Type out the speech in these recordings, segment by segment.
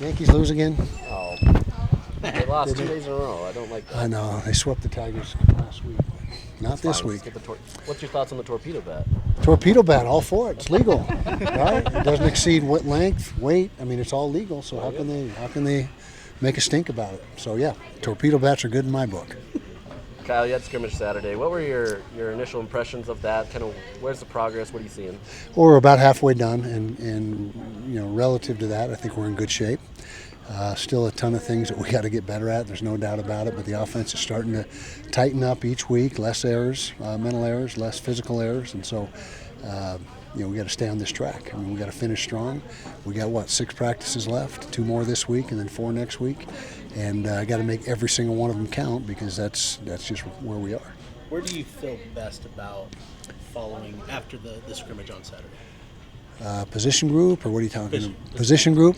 Yankees lose again? Oh, they lost 2 days in a row. I don't like that. I know. They swept the Tigers last week. Not this week. What's your thoughts on the torpedo bat? Torpedo bat, all for it. It's legal, right? It doesn't exceed what length, weight. I mean, it's all legal. So how can they make a stink about it? So yeah, torpedo bats are good in my book. Kyle, you had scrimmage Saturday. What were your initial impressions of that? Kind of, where's the progress? What are you seeing? Well, we're about halfway done, and relative to that, I think we're in good shape. Still a ton of things that we got to get better at. There's no doubt about it. But the offense is starting to tighten up each week. Less errors, mental errors, less physical errors, and so we got to stay on this track. I mean, we got to finish strong. We got 6 practices left, 2 more this week, and then 4 next week, and got to make every single one of them count because that's just where we are. Where do you feel best about following after the scrimmage on Saturday? Position group, or what are you talking about? Position group?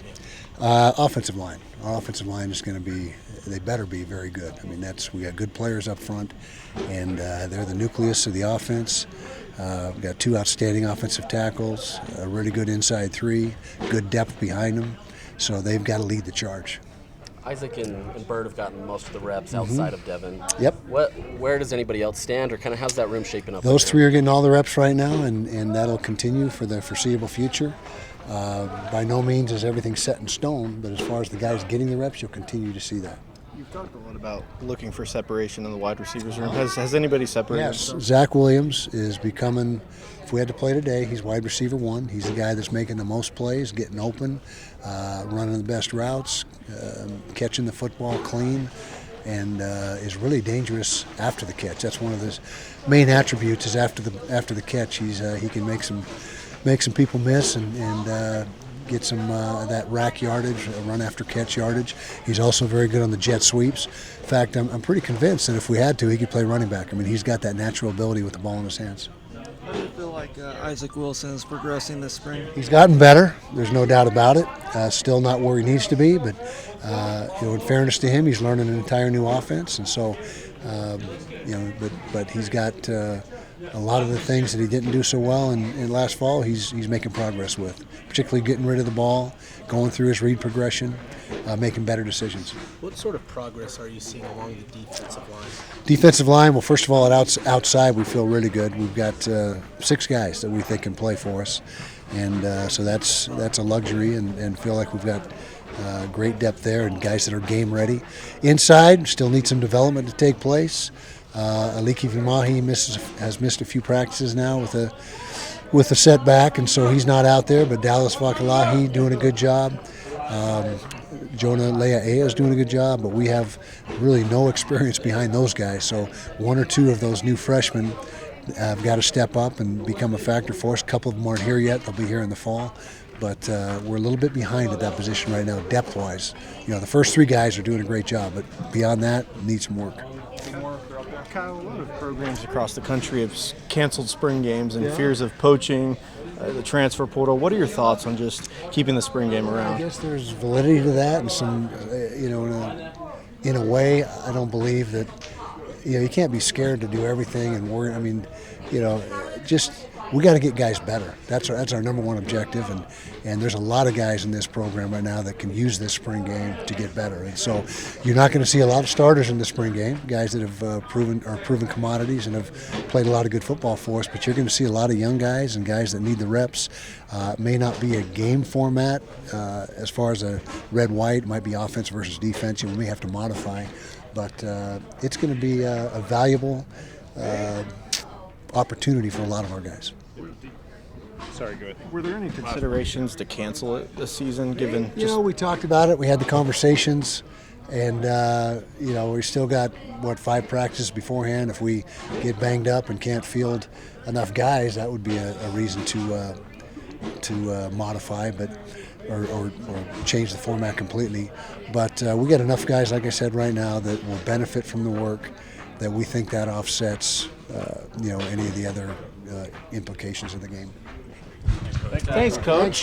Offensive line. Our offensive line is going to be, they better be very good. I mean, we got good players up front, and they're the nucleus of the offense. We've got 2 outstanding offensive tackles, a really good inside 3, good depth behind them. So they've got to lead the charge. Isaac and Bird have gotten most of the reps outside of Devin. Yep. Where does anybody else stand, or kind of how's that room shaping up? Those 3 are getting all the reps right now, and that'll continue for the foreseeable future. By no means is everything set in stone, but as far as the guys getting the reps, you'll continue to see that. You've talked a lot about looking for separation in the wide receivers room. Has anybody separated? Yes, Zach Williams is becoming, if we had to play today, he's wide receiver 1. He's the guy that's making the most plays, getting open, running the best routes, catching the football clean, and is really dangerous after the catch. That's one of his main attributes is after the catch. He can make some people miss and get some that rack yardage, run after catch yardage. He's also very good on the jet sweeps. In fact, I'm pretty convinced that if we had to, he could play running back. I mean, he's got that natural ability with the ball in his hands. How do you feel like Isaac Wilson is progressing this spring? He's gotten better. There's no doubt about it. Still not where he needs to be, but in fairness to him, he's learning an entire new offense, and so but he's got a lot of the things that he didn't do so well in last fall. He's making progress with, particularly getting rid of the ball, going through his read progression, making better decisions. What sort of progress are you seeing along the defensive line? Defensive line, well, first of all, outside we feel really good. We've got 6 guys that we think can play for us, and so that's a luxury, and feel like we've got great depth there and guys that are game ready. Inside, still need some development to take place. Aliki Vimahi has missed a few practices now with a setback, and so he's not out there. But Dallas Vakalahi doing a good job. Jonah Lea'ea is doing a good job, but we have really no experience behind those guys. So 1 or 2 of those new freshmen have got to step up and become a factor for us. A couple of them aren't here yet; they'll be here in the fall. But we're a little bit behind at that position right now, depth-wise. The first 3 guys are doing a great job, but beyond that, need some work. Kyle, a lot of programs across the country have canceled spring games and fears of poaching, the transfer portal. What are your thoughts on just keeping the spring game around? I guess there's validity to that, and some, in a way, I don't believe that, you can't be scared to do everything and worry. I mean, just we got to get guys better. That's our number one objective, and there's a lot of guys in this program right now that can use this spring game to get better. And so you're not going to see a lot of starters in the spring game, guys that have proven commodities and have played a lot of good football for us, but you're going to see a lot of young guys and guys that need the reps. It may not be a game format as far as a red-white, might be offense versus defense. We may have to modify, but it's going to be a valuable opportunity for a lot of our guys. Sorry, go ahead. Were there any considerations to cancel it this season, given we talked about it. We had the conversations, and we still got 5 practices beforehand. If we get banged up and can't field enough guys, that would be a reason to modify, or change the format completely. But we got enough guys, like I said, right now that will benefit from the work, that we think that offsets any of the other implications of the game. Thanks, Coach.